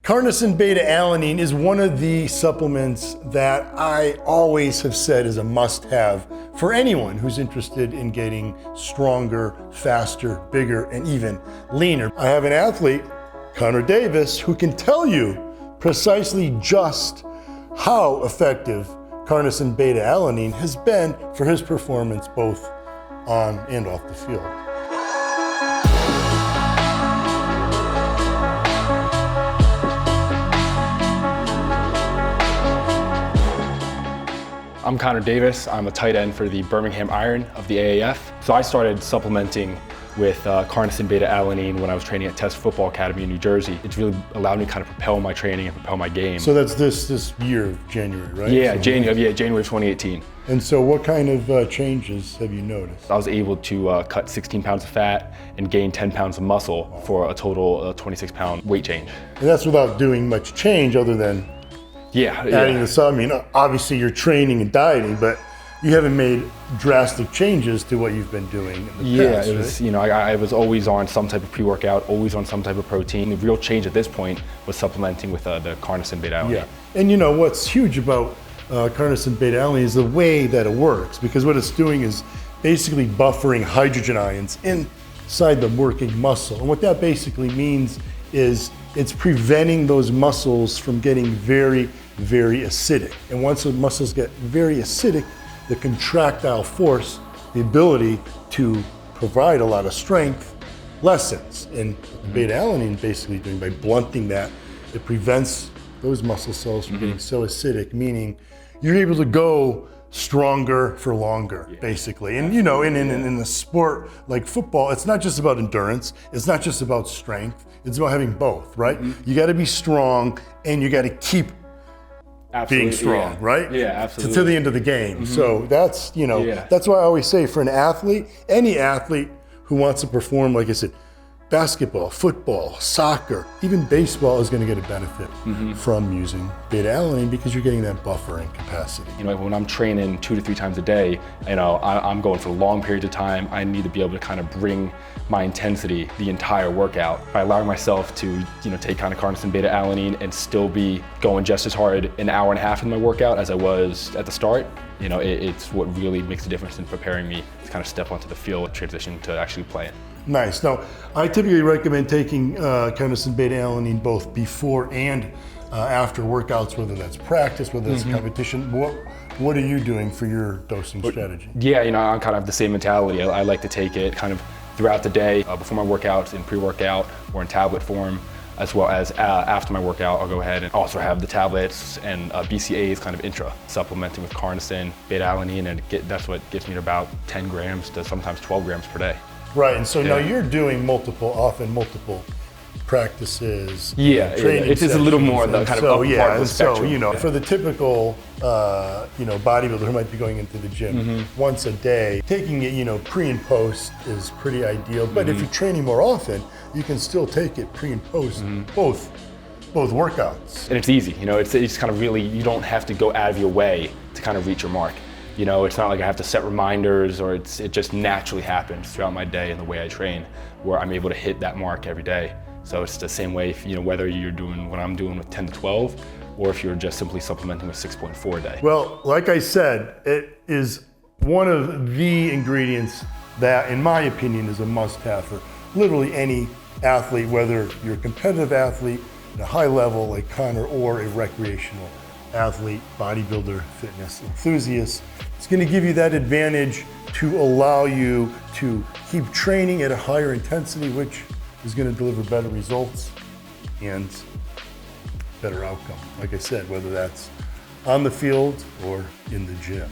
CarnoSyn Beta-Alanine is one of the supplements that I always have said is a must-have for anyone who's interested in getting stronger, faster, bigger, and even leaner. I have an athlete, Connor Davis, who can tell you precisely just how effective CarnoSyn Beta-Alanine has been for his performance both on and off the field. I'm Connor Davis. I'm a tight end for the Birmingham Iron of the AAF. So I started supplementing with CarnoSyn Beta-Alanine when I was training at Test Football Academy in New Jersey. It's really allowed me to kind of propel my training and propel my game. So that's this year, January, right? Yeah, so January 2018. And so what kind of changes have you noticed? I was able to cut 16 pounds of fat and gain 10 pounds of muscle for a total 26-pound weight change. And that's without doing much change other than adding the sub. I mean, obviously you're training and dieting, but you haven't made drastic changes to what you've been doing in the past, it was, right? I was always on some type of pre-workout, always on some type of protein. The real change at this point was supplementing with the CarnoSyn Beta-Alanine. Yeah, and you know what's huge about CarnoSyn Beta-Alanine is the way that it works, because what it's doing is basically buffering hydrogen ions inside the working muscle. And what that basically means is it's preventing those muscles from getting very, very acidic. And once the muscles get very acidic, the contractile force, the ability to provide a lot of strength, lessens. And Beta-Alanine basically doing by blunting that, it prevents those muscle cells from getting so acidic, meaning you're able to go stronger for longer, basically. And you know, in a sport like football, it's not just about endurance, it's not just about strength, it's about having both, right? You gotta be strong and you gotta keep being strong, right? Yeah, absolutely. To the end of the game. So that's, that's why I always say for an athlete, any athlete who wants to perform, like I said, basketball, football, soccer, even baseball is going to get a benefit from using Beta-Alanine because you're getting that buffering capacity. You know, when I'm training 2 to 3 times a day, I'm going for long periods of time. I need to be able to kind of bring my intensity the entire workout by allowing myself to, take kind of CarnoSyn Beta-Alanine and still be going just as hard an hour and a half in my workout as I was at the start. It's what really makes a difference in preparing me to kind of step onto the field, transition to actually playing. Nice. Now, I typically recommend taking CarnoSyn Beta-Alanine both before and after workouts, whether that's practice, whether it's competition. What are you doing for your dosing strategy? Yeah, I kind of have the same mentality. I like to take it kind of throughout the day, before my workouts, in pre-workout or in tablet form, as well as after my workout. I'll go ahead and also have the tablets and BCAAs kind of intra, supplementing with CarnoSyn Beta-Alanine, and that's what gets me to about 10 grams to sometimes 12 grams per day. Right, and so now you're doing often multiple practices. Yeah, it's a little more the kind of upper part of the spectrum. So, for the typical, bodybuilder who might be going into the gym once a day, taking it, pre and post is pretty ideal. But if you're training more often, you can still take it pre and post, both workouts. And it's easy, it's kind of really, you don't have to go out of your way to kind of reach your mark. It's not like I have to set reminders, or it just naturally happens throughout my day and the way I train, where I'm able to hit that mark every day. So it's the same way, whether you're doing what I'm doing with 10 to 12, or if you're just simply supplementing with 6.4 a day. Well, like I said, it is one of the ingredients that, in my opinion, is a must-have for literally any athlete, whether you're a competitive athlete at a high level like Connor, or a recreational athlete, bodybuilder, fitness enthusiast. It's going to give you that advantage to allow you to keep training at a higher intensity, which is going to deliver better results and better outcome. Like I said, whether that's on the field or in the gym.